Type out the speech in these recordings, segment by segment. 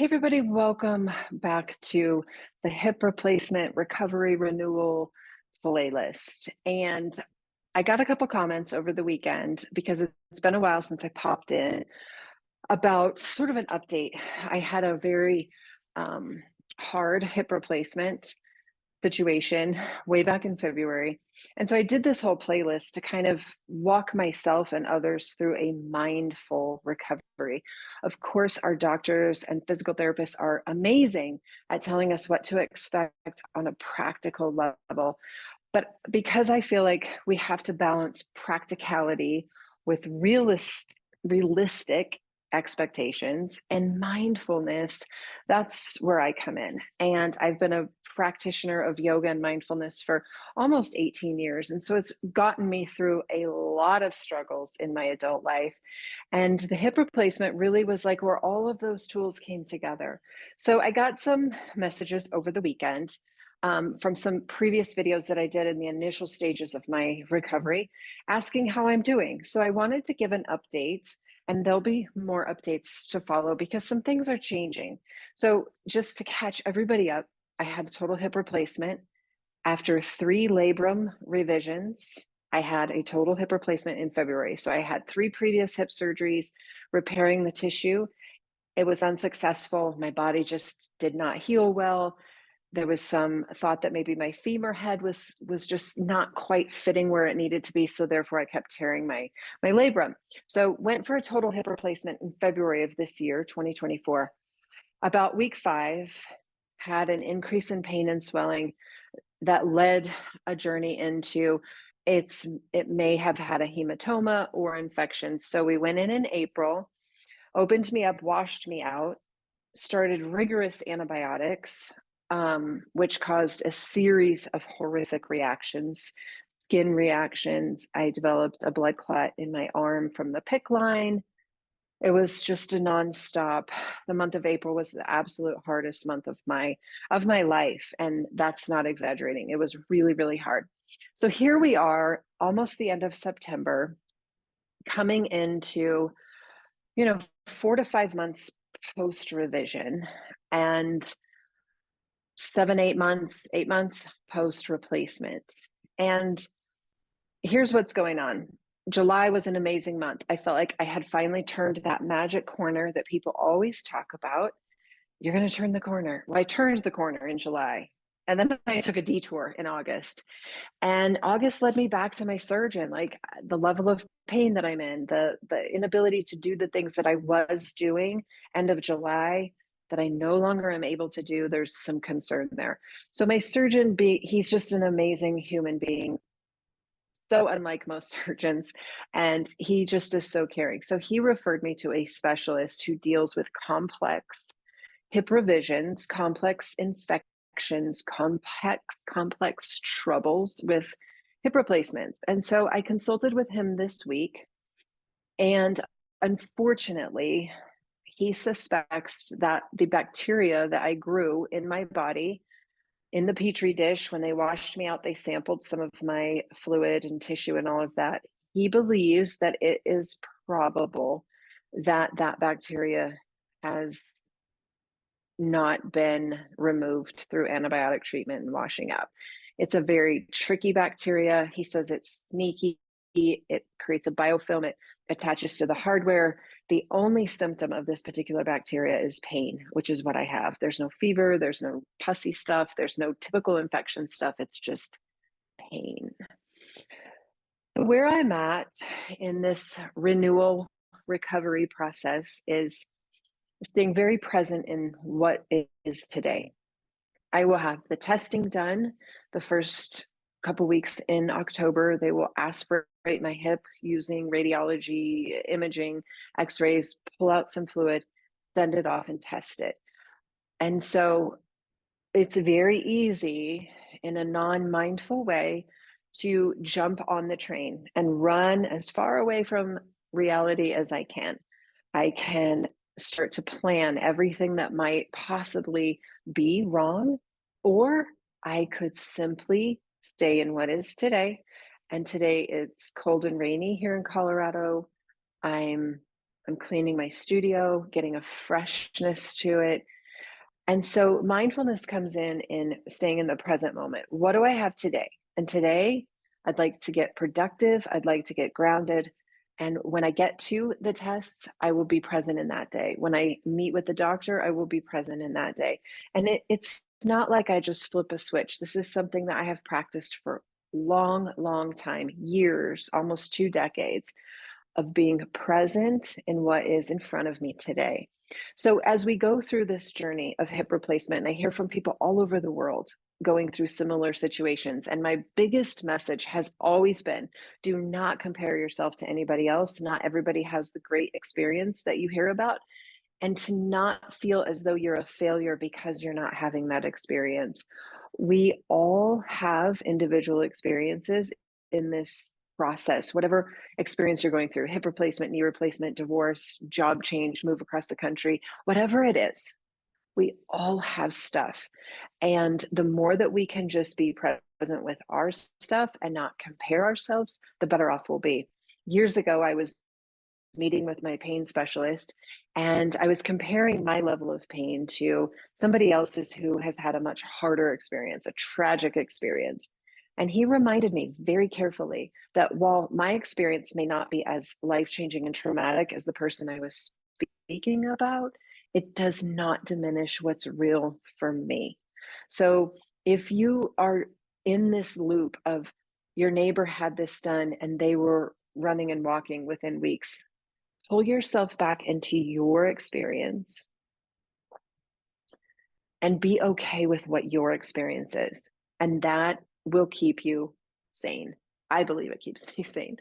Hey everybody, welcome back to the hip replacement recovery renewal playlist. And I got a couple comments over the weekend because it's been a while since I popped in about sort of an update. I had a very hard hip replacement situation way back in February. And so I did this whole playlist to kind of walk myself and others through a mindful recovery. Of course, our doctors and physical therapists are amazing at telling us what to expect on a practical level. But because I feel like we have to balance practicality with realistic expectations and mindfulness, that's where I come in. And I've been a practitioner of yoga and mindfulness for almost 18 years. And so it's gotten me through a lot of struggles in my adult life. And the hip replacement really was like where all of those tools came together. So I got some messages over the weekend from some previous videos that I did in the initial stages of my recovery, asking how I'm doing. So I wanted to give an update, and there'll be more updates to follow because some things are changing. So just to catch everybody up, I had a total hip replacement. After 3 labrum revisions, I had a total hip replacement in February. So I had 3 previous hip surgeries repairing the tissue. It was unsuccessful. My body just did not heal well. There was some thought that maybe my femur head was just not quite fitting where it needed to be, so therefore I kept tearing my labrum. So went for a total hip replacement in February of this year, 2024. About week 5, had an increase in pain and swelling that led a journey into it may have had a hematoma or infection. So we went in April, opened me up, washed me out, started rigorous antibiotics, which caused a series of horrific reactions, skin reactions. I developed a blood clot in my arm from the PICC line. It was just a nonstop. The month of April was the absolute hardest month of my life, and that's not exaggerating. It was really, really hard. So here we are, almost the end of September, coming into 4 to 5 months post revision, and 7, 8 months post replacement. And here's what's going on. July was an amazing month. I felt like I had finally turned that magic corner that people always talk about. You're going to turn the corner. Well, I turned the corner in July. And then I took a detour in August. And August led me back to my surgeon, like the level of pain that I'm in, the inability to do the things that I was doing end of July that I no longer am able to do. There's some concern there. So my surgeon, he's just an amazing human being, so unlike most surgeons, and he just is so caring. So he referred me to a specialist who deals with complex hip revisions, complex infections, complex troubles with hip replacements. And so I consulted with him this week, and unfortunately, he suspects that the bacteria that I grew in my body in the petri dish, when they washed me out, they sampled some of my fluid and tissue and all of that. He believes that it is probable that that bacteria has not been removed through antibiotic treatment and washing out. It's a very tricky bacteria. He says it's sneaky. It creates a biofilm. It attaches to the hardware. The only symptom of this particular bacteria is pain, which is what I have. There's no fever. There's no pussy stuff. There's no typical infection stuff. It's just pain. Where I'm at in this renewal recovery process is staying very present in what is today. I will have the testing done the first couple weeks in October. They will aspirate my hip using radiology, imaging, x-rays, pull out some fluid, send it off and test it. And so it's very easy in a non-mindful way to jump on the train and run as far away from reality as I can. I can start to plan everything that might possibly be wrong, or I could simply stay in what is today. And today it's cold and rainy here in Colorado. I'm cleaning my studio, getting a freshness to it, And so mindfulness comes in staying in the present moment. What do I have today? And today, I'd like to get productive. I'd like to get grounded. And when I get to the tests, I will be present in that day. When I meet with the doctor, I will be present in that day. And it's not like I just flip a switch. This is something that I have practiced for long, long time, years, almost 2 decades of being present in what is in front of me today. So, as we go through this journey of hip replacement, and I hear from people all over the world going through similar situations, and my biggest message has always been do not compare yourself to anybody else. Not everybody has the great experience that you hear about, and to not feel as though you're a failure because you're not having that experience. We all have individual experiences in this process, whatever experience you're going through, hip replacement, knee replacement, divorce, job change, move across the country, whatever it is, we all have stuff. And the more that we can just be present with our stuff and not compare ourselves, the better off we'll be. Years ago, I was meeting with my pain specialist, and I was comparing my level of pain to somebody else's who has had a much harder experience, a tragic experience. And he reminded me very carefully that while my experience may not be as life changing and traumatic as the person I was speaking about, it does not diminish what's real for me. So if you are in this loop of your neighbor had this done and they were running and walking within weeks, pull yourself back into your experience and be okay with what your experience is. And that will keep you sane. I believe it keeps me sane.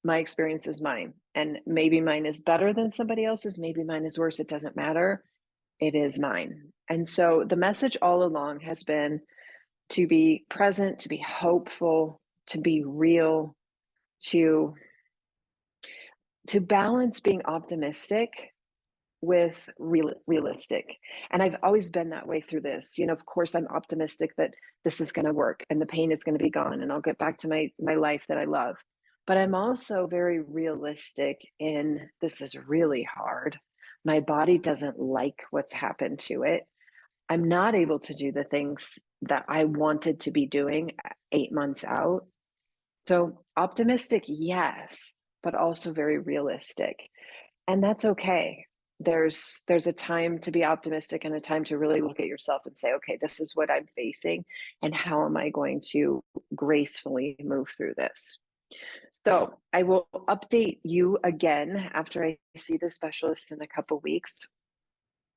My experience is mine. And maybe mine is better than somebody else's. Maybe mine is worse. It doesn't matter. It is mine. And so the message all along has been to be present, to be hopeful, to be real, to balance being optimistic with realistic. And I've always been that way through this. Of course, I'm optimistic that this is going to work and the pain is going to be gone and I'll get back to my life that I love. But I'm also very realistic in this is really hard. My body doesn't like what's happened to it. I'm not able to do the things that I wanted to be doing 8 months out. So optimistic, yes, but also very realistic. And that's okay. There's a time to be optimistic and a time to really look at yourself and say, okay, this is what I'm facing and how am I going to gracefully move through this. So I will update you again after I see the specialist in a couple weeks,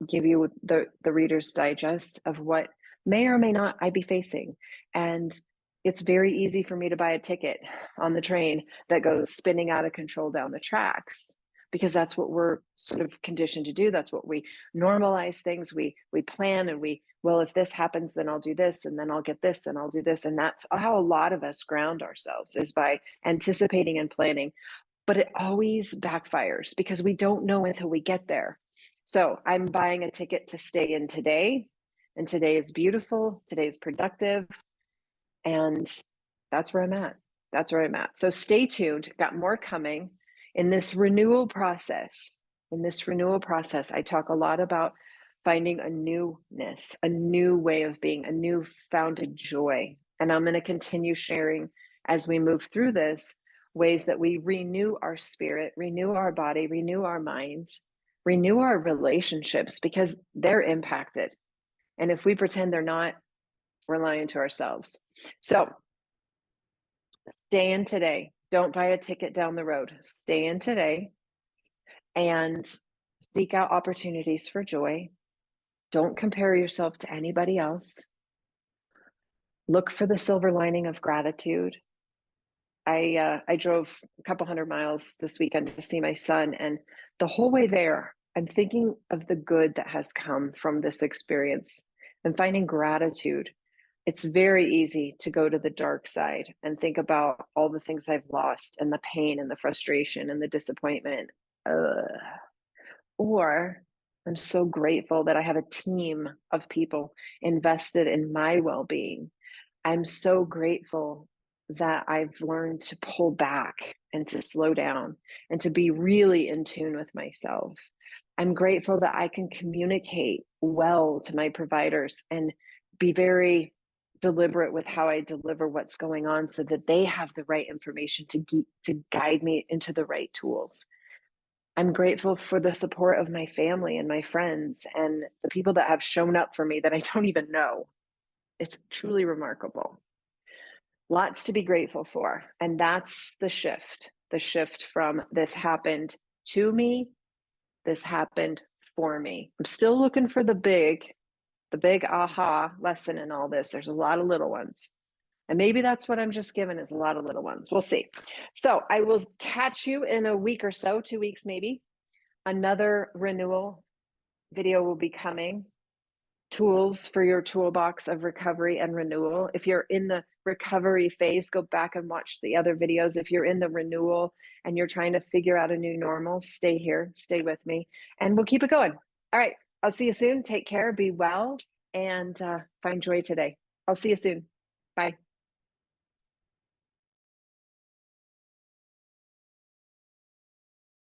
give you the reader's digest of what may or may not I be facing. And it's very easy for me to buy a ticket on the train that goes spinning out of control down the tracks because that's what we're sort of conditioned to do. That's what we normalize things. We plan and well, if this happens, then I'll do this and then I'll get this and I'll do this. And that's how a lot of us ground ourselves is by anticipating and planning. But it always backfires because we don't know until we get there. So I'm buying a ticket to stay in today, and today is beautiful, today is productive, and that's where I'm at. That's where I'm at. So stay tuned, got more coming in this renewal process. In this renewal process, I talk a lot about finding a newness, a new way of being, a new founded joy. And I'm going to continue sharing as we move through this ways that we renew our spirit, renew our body, renew our minds, renew our relationships because they're impacted. And if we pretend they're not, we're lying to ourselves. So stay in today. Don't buy a ticket down the road. Stay in today and seek out opportunities for joy. Don't compare yourself to anybody else. Look for the silver lining of gratitude. I drove a couple hundred miles this weekend to see my son, and the whole way there, I'm thinking of the good that has come from this experience and finding gratitude. It's very easy to go to the dark side and think about all the things I've lost and the pain and the frustration and the disappointment. Or I'm so grateful that I have a team of people invested in my well-being. I'm so grateful that I've learned to pull back and to slow down and to be really in tune with myself. I'm grateful that I can communicate well to my providers and be very deliberate with how I deliver what's going on so that they have the right information to guide me into the right tools. I'm grateful for the support of my family and my friends and the people that have shown up for me that I don't even know. It's truly remarkable. Lots to be grateful for. And that's the shift from this happened to me, this happened for me. I'm still looking for the big aha lesson in all this. There's a lot of little ones. And maybe that's what I'm just given is a lot of little ones. We'll see. So I will catch you in a week or so, 2 weeks maybe. Another renewal video will be coming. Tools for your toolbox of recovery and renewal. If you're in the recovery phase, go back and watch the other videos. If you're in the renewal and you're trying to figure out a new normal, stay here, stay with me, and we'll keep it going. All right, I'll see you soon. Take care, be well, and find joy today. I'll see you soon. Bye.